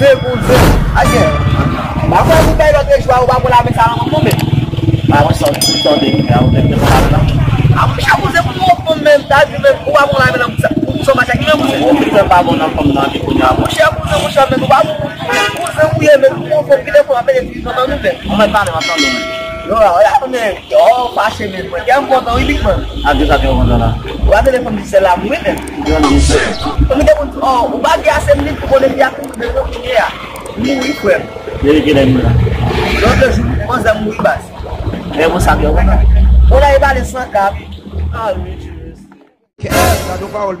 Pouze. Aye. Ba kwa pou bay l'autre choix ou ba pour la mettre ça en tomber. Ah, on sort de là, on est là. Ah, pouze pour même ta même ou ba pour la mettre pour son machin qui même pouze. On pas bon dans comme dans les cognac. Pouze même ba pouze ou yé même pour faut qu'il faut appeler des gens dans nous. On va parler maintenant. Yo, olha mais yo fâché mesmo. Que é um botão e big man. Ah, Deus até o lá. O telefone de celular muito. Como que o bagulho é sempre muito bom de viajar com o meu dinheiro. Muito foi. Ele que lembra. Outro jogo, mas é muito baixo. Eu vou saber agora. Olha aí, vale 100 cap. Ah, mentira. Que é, tá do baú,